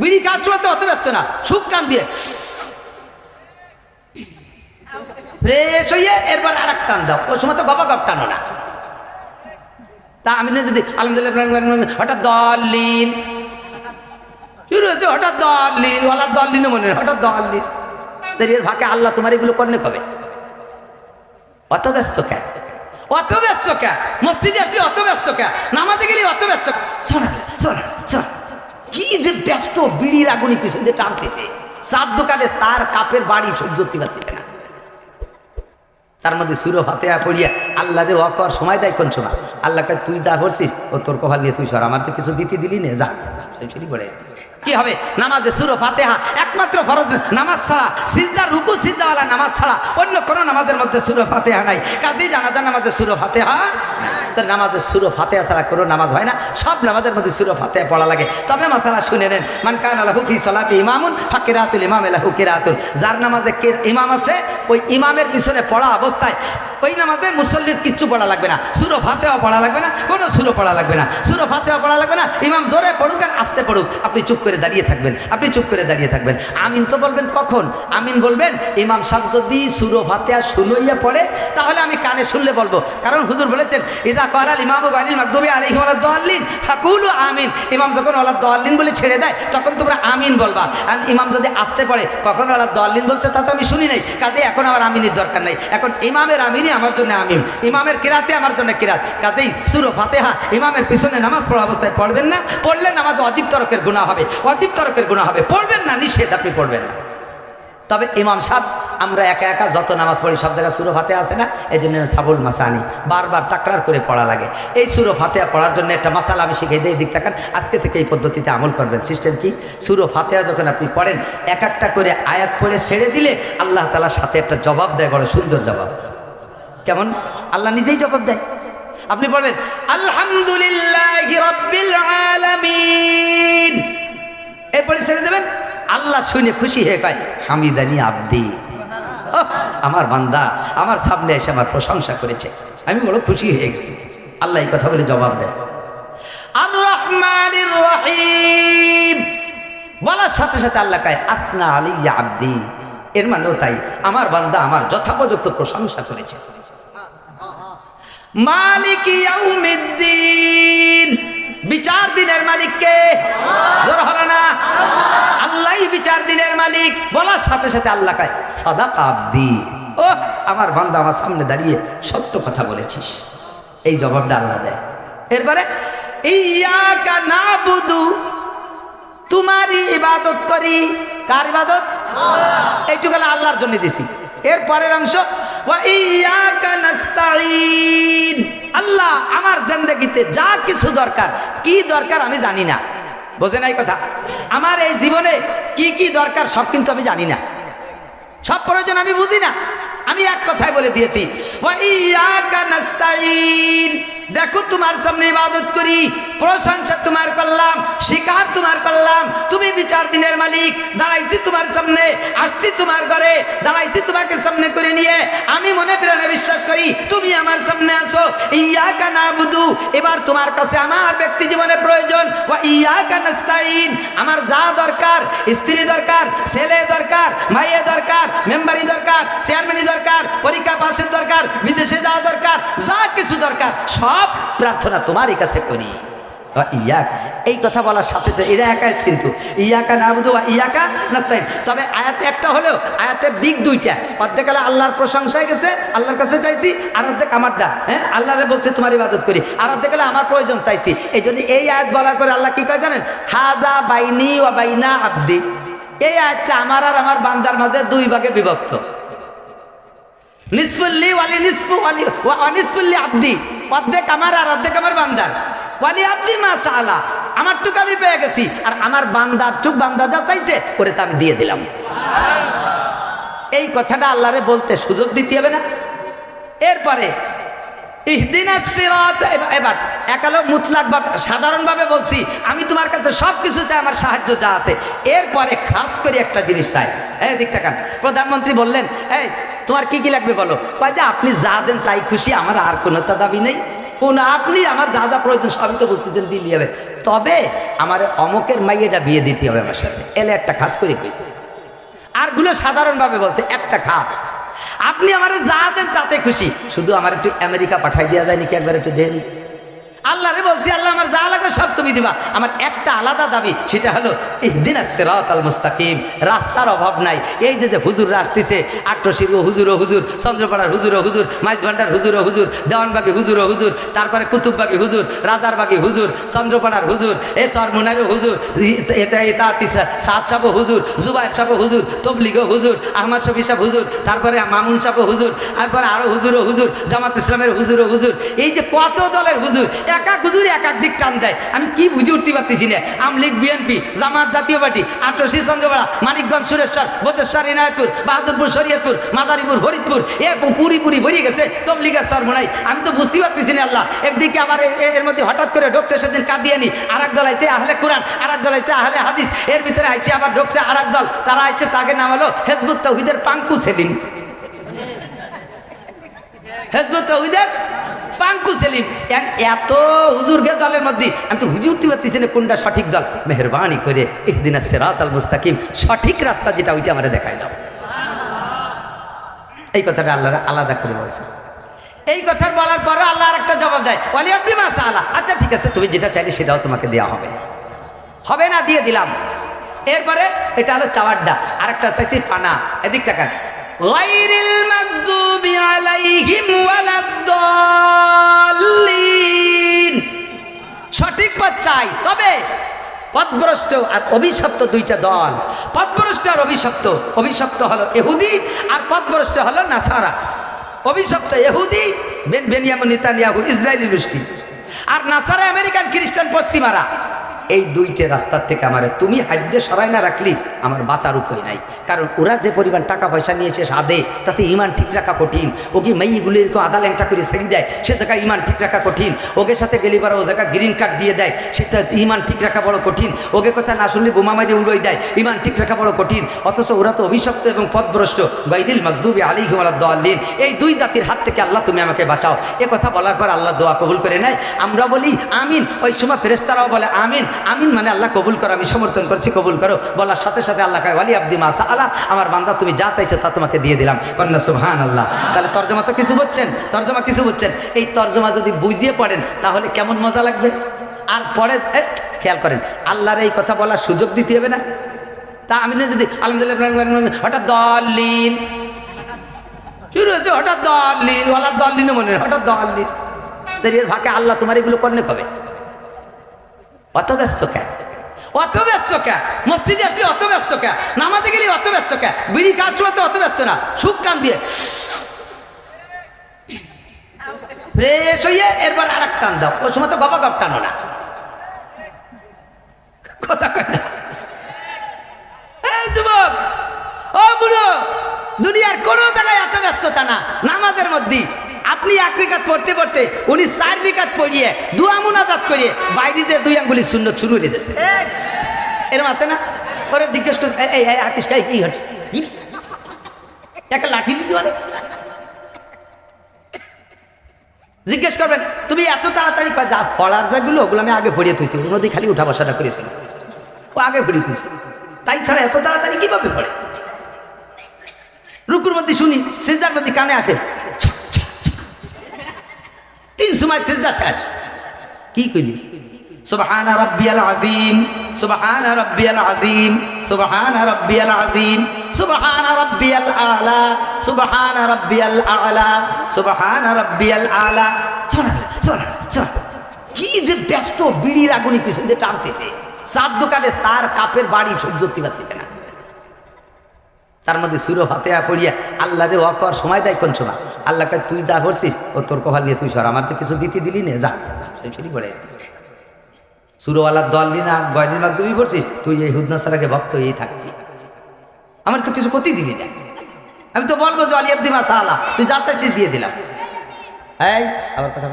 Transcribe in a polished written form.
বিড়ি খাওয়ার সময় তো অত ব্যস্ত না, সুখ টান দিয়ে ফ্রেশ হইয়ে এরপর আর এক টান দাও, ওই সময় তো গপ গপ টানো না। তা আমি যদি আলহামদুলিল্লাহ হঠাৎ দলিন শুরু হয়েছে, হঠাৎ দলিন ওলা দলিনও মনে হয় হঠাৎ দলিন, এর ভাগে আল্লাহ তোমার এগুলো করলে কবে? অত ব্যস্ত কে? অত ব্যস্ত কে? মসজিদে আসলে অত ব্যস্ত কে? নামাজে গেলে অত ব্যস্ত? কি যে ব্যস্ত, বিড়ির আগুনি পিছন দিয়ে টানতেছে, চার দোকানে চার কাপের বাড়ি সহ্য করতে পারতেছে না। তার মধ্যে সূরা ফাতিহা পড়িয়া আল্লাহ রে অকর সময় দেয় কোন সময়? আল্লাহকে তুই যা করছিস ও তোর কপাল নিয়ে তুই সর, আমার তো কিছু দিতে দিলি না, যা পড়ে। কি হবে নামাজে? সূরা ফাতিহা একমাত্র ফরজ নামাজ ছাড়া, সিজদার রুকু সিজদাওয়ালা নামাজ ছাড়া অন্য কোনো নামাজের মধ্যে সূরা ফাতিহা নাই। কাজেই জানাজা নামাজে সূরা ফাতিহা, তার নামাজে সূরা ফাতিহা ছাড়া কোনো নামাজ হয় না। সব নামাজের মধ্যে সূরা ফাতিহা পড়া লাগে। তবে মাসালা শুনে নেন, মান কানা লাহু ফি সালাতি ইমামুন ফাকিরাতুল ইমামি লাহু কিরাতুন, যার নামাজে ইমাম আছে ওই ইমামের পিছনে পড়া অবস্থায় ওই নামাজে মুসল্লির কিচ্ছু পড়া লাগবে না, সূরা ফাতিহা পড়া লাগবে না, কোনো সূরা পড়া লাগবে না, সূরা ফাতিহা পড়া লাগবে না। ইমাম জোরে পড়ুক আর আস্তে পড়ুক, আপনি চুপ করে দাঁড়িয়ে থাকবেন, আপনি চুপ করে দাঁড়িয়ে থাকবেন। আমিন তো বলবেন কখন? আমিন বলবেন ইমাম সাহেব যদি সূরা ফাতিহা শুনাইয়া পড়ে তাহলে আমি কানে শুনলে বলবো, কারণ হুজুর বলেছেন ইদা ক্বালাল ইমামু গায়রিল মাগদুবি আলাইহিম ওয়ালাদ দাল্লিন ফাকুলু আমিন। ইমাম যখন ওয়ালাদ দাল্লিন বলে ছেড়ে দেয় তখন তোমরা আমিন বলবা। আর ইমাম যদি আস্তে পড়ে কখন ওয়ালাদ দাল্লিন বলছে তা তো আমি শুনি নাই, কাজে এখন আমার আমিনের দরকার নাই। এখন ইমামের আমিনই আমার জন্য আমিন, ইমামের কিরাতে আমার জন্য কিরাত। কাজেই সূরা ফাতিহা ইমামের পিছনে নামাজ পড়া অবস্থায় পড়বেন না, পড়লে নামাজ অদীপ তরকের গুনাহ হবে, অদীপ তরকের গুনাহ হবে। পড়বেন না, নিষেধ, আপনি পড়বেন না। তবে ইমাম সাহেব আমরা একা একা যত নামাজ পড়ি সব জায়গায় সূরা ফাতিহা আছে না, এই জন্য সাবুল মাসানি বারবার তাকরার করে পড়া লাগে। এই সূরা ফাতিহা পড়ার জন্য একটা মাসালা আমি শিখিয়ে দিই, দিক তাকান। আজকে থেকে এই পদ্ধতিতে আমল করবেন। সিস্টেম কি? সূরা ফাতিহা যখন আপনি পড়েন এক একটা করে আয়াত পড়ে ছেড়ে দিলে আল্লাহ তাআলার সাথে একটা জবাব দেয়, বড় সুন্দর জবাব। কেমন? আল্লাহ নিজেই জবাব দেয়। আপনি বলবেন আলহামদুলিল্লাহি রাব্বিল আলামিন, এরপরে ছেড়ে দেবেন। আল্লাহ শুনে খুশি হয়ে কয় হামিদানি আব্দি, আমার বান্দা আমার সামনে এসে আমার প্রশংসা করেছে, আমি বড় খুশি হয়ে গেছি। আল্লাহ এই কথা বলে জবাব দেয়। আর রহমানির রহিম বলার সাথে সাথে আল্লাহ কয় আতনা আলাইয়া আব্দি, এর মানেও তাই, আমার বান্দা আমার যথাপযুক্ত প্রশংসা করেছে। মালিক ইয়াউমিদ্দিন, বিচার দিনের মালিক কে? জোর হলো না? আল্লাহই বিচার দিনের মালিক। বলার সাথে সাথে আল্লাহ কয় সাদাকা আব্দি, ও আমার বান্দা আমার সামনে দাঁড়িয়ে সত্য কথা বলেছিস, এই জবাবটা আল্লাহ দেয়। এরপরে ইয়াকা নাবুদু, তোমারই ইবাদত করি। কার ইবাদত? এইটুকু আল্লাহর জন্য দিছি। এর পরের অংশ ওয়া ইয়াকা নাস্তাঈন, আল্লাহ আমার জিন্দেগিতে যা কিছু দরকার, কি দরকার আমি জানি না। বোঝেন এই কথা? আমার এই জীবনে কি কি দরকার সব কিন্তু আমি জানি না, সব প্রয়োজন আমি বুঝি না। আমি এক কথায় বলে দিয়েছি ওয়া ইয়াকা নাস্তাঈন, দেখো তোমার সামনে ইবাদত করি, প্রশংসা তোমার করলাম, স্বীকার তোমার করলাম, তুমি বিচার দিনের মালিক। দাঁড়াইছি তোমার সামনে, আসছি তোমার ঘরে, দাঁড়াইছি তোমাকে সামনে করে নিয়ে। আমি মনে প্রাণে বিশ্বাস করি তুমি আমার সামনে আসো। ইয়াকা নাবুদু, এবার তোমার কাছে আমার ব্যক্তি জীবনে প্রয়োজন। ওয়া ইয়াকা নাস্তাঈন, আমার যা দরকার, স্ত্রী দরকার, ছেলে দরকার, মাইয়ে দরকার, মেম্বারি দরকার, চেয়ারম্যানি দরকার, পরীক্ষা পাশের দরকার, বিদেশে যাওয়া দরকার, যা কিছু দরকার সব প্রার্থনা তোমারই কাছে করি। ইয়াক, এই কথা বলার সাথে সাথে এটা এক আয়াত, কিন্তু ইয়াকা নাবুদু ওয়া ইয়াকা নাস্তাঈন। তবে আয়াত একটা হলেও আয়াতের দিক দুইটা। অর্ধেক হলে আল্লাহর প্রশংসায় গেছে, আল্লাহর কাছে চাইছি, আর অর্ধেক আমারটা, হ্যাঁ আল্লাহরে বলছে তোমার ইবাদত করি, আর অর্ধেক হলে আমার প্রয়োজন চাইছি। এই জন্য এই আয়াত বলার পরে আল্লাহ কি কয় জানেন? হাজা বাইনি ওয়া বাইনা আব্দি, এই আয়াতটা আমার আর আমার বান্দার মাঝে দুই ভাগে বিভক্ত। নিসফুল্লি ওয়ালি নিসফু ওয়ালি ওয়া নিসফুল্লি আব্দি, অর্ধেক আমার আর অর্ধেক আমার বান্দার। ওয়ালি আব্দি মা সাআলা, আমার টুক আমি পেয়ে গেছি, আর আমার বান্দার টুক বান্দা যা চাইছে ওরে তা আমি দিয়ে দিলাম। এই কথাটা আল্লাহরে বলতে সুযোগ দিতে হবে না? এরপরে ইহদিনাস সিরাত, এবার একালো মুতলাক ভাবে সাধারণভাবে বলছি আমি তোমার কাছে সব কিছু চাই, আমার সাহায্য যা আছে। এরপরে খাস করে একটা জিনিস চাই। এই দিক তাকান, প্রধানমন্ত্রী বললেন এই তোমার কি কি লাগবে বলো। কয় যে আপনি যা দেন তাই খুশি, আমার আর কোনো তা দাবি নেই। কোন আপনি আমার যা যা প্রয়োজন সবই তো বুঝতেছেন দিলি হবে, তবে আমার অমকের মাইয়েটা বিয়ে দিতে হবে আমার সাথে, এলে একটা খাস করে কইছে। আরগুলো সাধারণভাবে বলছে একটা খাস। আপনি আমার যা দেন তাতে খুশি, শুধু আমার একটু আমেরিকা পাঠাই দেওয়া যায় নাকি, একবার একটু দেন। আল্লাহরে বলছি, আল্লাহ আমার যা লাগবে সব তুমি দিবা, আমার একটা আলাদা দাবি, সেটা হলো ইহদিনাস সিরাতাল মুস্তাকিম, রাস্তার অভাব নাই। এই যে হুজুররা আসতেছে, আট্টশির হুজুর ও হুজুর, চন্দ্রপাড়ার হুজুর ও হুজুর, মাইজভান্ডার হুজুর ও হুজুর, দেওয়ানবাগি হুজুর ও হুজুর, তারপরে কুতুববাগি হুজুর, রাজারবাগি হুজুর, চন্দ্রপাড়ার হুজুর, এ চরমুনারও হুজুর, সাদ সাহ হুজুর, জুবাইর সাহ হুজুর, তবলিগ হুজুর, আহমদ শফি সাহ হুজুর, তারপরে মামুন সাহ হুজুর, তারপরে আরো হুজুর ও হুজুর, জামাত ইসলামের হুজুর ও হুজুর, এই যে কত দলের হুজুর, এক এক হুজুর এক এক দিক টান দেয়। আমি কি বুঝে উঠতে পারতেছি না। আমলিগ, বিএনপি, জামাত, জাতীয় পার্টি, আটরশি, চন্দ্রপাড়া, মানিকগঞ্জ, সুরেশ্বর, বচেশ্বর, ইনায়তপুর, বাহাদুরপুর, শরীয়তপুর, মাদারীপুর, হরিদপুর, এ পুরি ভরিয়ে গেছে তবলিগের সরমনাই। আমি তো বুঝতে পারতেছি না আল্লাহ। একদিকে আবার এর মধ্যে হঠাৎ করে ঢুকছে সেদিন কাদিয়ানি, আর এক দল আইছে আহলে কোরআন, আর এক দল আইছে আহলে হাদিস, এর ভিতরে আইছে আবার ঢুকছে আর এক দল, তারা আইছে তাকে নাম হলো হেজবুত তাওহীদের পাঙ্কু সেলিম। হেজবুত তাওহীদের পাঙ্কু সেলিম, এত হুজুরকে দলের মধ্যে আমি তো বুঝে উঠতে পারতেছি না কোনটা সঠিক দল। মেহরবানি করে ইহদিনাস সিরাতাল মুস্তাকিম, সঠিক রাস্তা যেটা ওইটা আমরা দেখাই দাও। এই কথাটা আল্লাহ আলাদা করে বলছে। এই কথার বলার পরে আল্লাহ আর একটা জবাব দেয়, ওয়ালি আব্দি মা সাআলা, আচ্ছা ঠিক আছে, তুমি যেটা চাইলে সেটাও তোমাকে দেওয়া হবে, হবে না দিয়ে দিলাম। এরপরে এটা হলো চাওয়ারডা, আরেকটা চাইছি পানা। এদিক তাকান, গায়রিল মাগদুবি আলাইহিম ওয়ালাদ-দাল্লিন, সঠিক পথ চাই, তবে পথভ্রষ্ট আর অভিশপ্ত দুইটা দল, পথভ্রষ্ট আর অভিশপ্ত। অভিশপ্ত হলো ইহুদি আর পথভ্রষ্ট হলো নাসারা। অভিশপ্ত ইহুদি বেনিয়ামিন নেতানিয়াহু, ইসরায়েলি গোষ্ঠী, আর নাসারা আমেরিকান খ্রিস্টান পশ্চিমারা। এই দুইটা রাস্তার থেকে আমার তুমি হাদ্দে সরাই না রাখলি আমার বাঁচার উপায় নাই। কারণ ওরা যে পরিমাণ টাকা পয়সা নিয়েছে সাদে, তাতে ইমান ঠিক রাখা কঠিন। ওকে মেয়েগুলি এরকম আদা ল্যাংটা করে ছেড়ে দেয়, সে জায়গায় ইমান ঠিক রাখা কঠিন। ওকে সাথে গেলি পারা ও জায়গায় গ্রিন কার্ড দিয়ে দেয়, সেটা ইমান ঠিক রাখা বড় কঠিন। ওকে কথা না শুনলে বোমা মারি উড়োই দেয়, ইমান ঠিক রাখা বড় কঠিন। অথচ ওরা তো অভিশপ্ত এবং পথভ্রষ্ট। গায়রিল মাগদুবি আলাইহিম ওয়ালাদ-দাল্লিন, এই দুই জাতির হাত থেকে আল্লাহ তুমি আমাকে বাঁচাও। এ কথা বলার পর আল্লাহ দোয়া কবুল করে নেয়। আমরা বলি আমিন, ওই সময় ফেরেশতারাও বলে আমিন। আমিন মানে আল্লাহ কবুল করো, আমি সমর্থন করছি, কবুল করো। বলার সাথে সাথে আল্লাহ কয়, ওয়ালি আব্দি মা সাআলা, আমার বান্দা তুমি যা চাইছো তা তোমাকে দিয়ে দিলাম। কন্যা সুবহানাল্লাহ। তাহলে তর্জমা তো কিছু বুঝছেন, তর্জমা কিছু বুঝছেন। এই তর্জমা যদি বুঝিয়ে পড়েন তাহলে কেমন মজা লাগবে। আর পরে খেয়াল করেন, আল্লাহর এই কথা বলার সুযোগ দিতে হবে না। তা আমি না যদি আলহামদুলিল্লাহ হঠাৎ দলিল শুরু হয়েছে, হঠাৎ দলিল ওয়ালা দলিল মনে হয়, হঠাৎ দলিল, এর ভাগে আল্লাহ তোমার এগুলো করলে কবে? অত ব্যস্ত কে? অত ব্যস্ত কে? মসজিদে আসলে অত ব্যস্ত কে? নামাজে গেলে অত ব্যস্ত কে? বিড়ি কাজ চলাতে অত ব্যস্ত না, সুখ কান দিয়ে ফ্রেশ হইয়ে এরপর আর এক টান দাও। ওই সময় তো গপ গপ টানো না, কথা কয় না। এই যুবক, ও বুড়ো, দুনিয়ার কোনো জায়গায় এত ব্যস্ততা না। নামাজের মধ্যে আপনি এক রিকাত পড়তে পড়তে উনি 4 রিকাত পড়িয়ে দুয়া মুনাজাত করিয়ে বাইরে যে 2 আঙ্গুলি সুন্নত শুরু হয়ে দিয়েছে। এরকম আছে না? ওরা জিজ্ঞেস করছে, এই হাঁটিস খাই কি হাঁটিস, একটা লাঠি দিতে পারে? জিজ্ঞেস করবেন তুমি এত তাড়াতাড়ি কয় যা পড়ার যেগুলো ওগুলো আমি আগে পড়িয়ে তুইছি, ওর মধ্যে খালি উঠা বসাটা করেছিল, ও আগে পড়িয়ে তুইছে, তাই ছাড়া এত তাড়াতাড়ি কিভাবে পড়ে? রুকুর মধ্যে শুনি, সিজদার মধ্যে কানে আসে 3 সময় সিজদা শেষ। কি কইলি? সুবহান রাব্বিয়াল আযীম, সুবহান রাব্বিয়াল আযীম, সুবহান রাব্বিয়াল আযীম, সুবহান রাব্বিয়াল আ'লা, সুবহান রাব্বিয়াল আ'লা, সুবহান রাব্বিয়াল আ'লা। কি যে ব্যস্ত, বিড়ির আগুনি পিছনে টানতেছে, চার দোকানে 4 কাপের বাড়ি সহ্য করতে পারতেছে না। তার মধ্যে সুরো ফাতিহা পড়িয়া আল্লাহরে ওয়াকর সময় দেয় কোন সময়? আল্লাহ কয় তুই যা করছিস ও তোর কপাল নিয়ে তুই সর, আমার তো কিছু দিতে দিলি না, যা সেটি পড়ে। সুরোওয়ালার দল নি না গয়নির মাগদুবি পড়ছিস, তুই এই হুদনাসারাকে ভক্ত এই থাকবি, আমার তো কিছু করতেই দিলি না। আমি তো বলবো যে ওয়ালি আব্দি মা সাআলা, তুই যা চাইছিস দিয়ে দিলাম। এই আবার কথা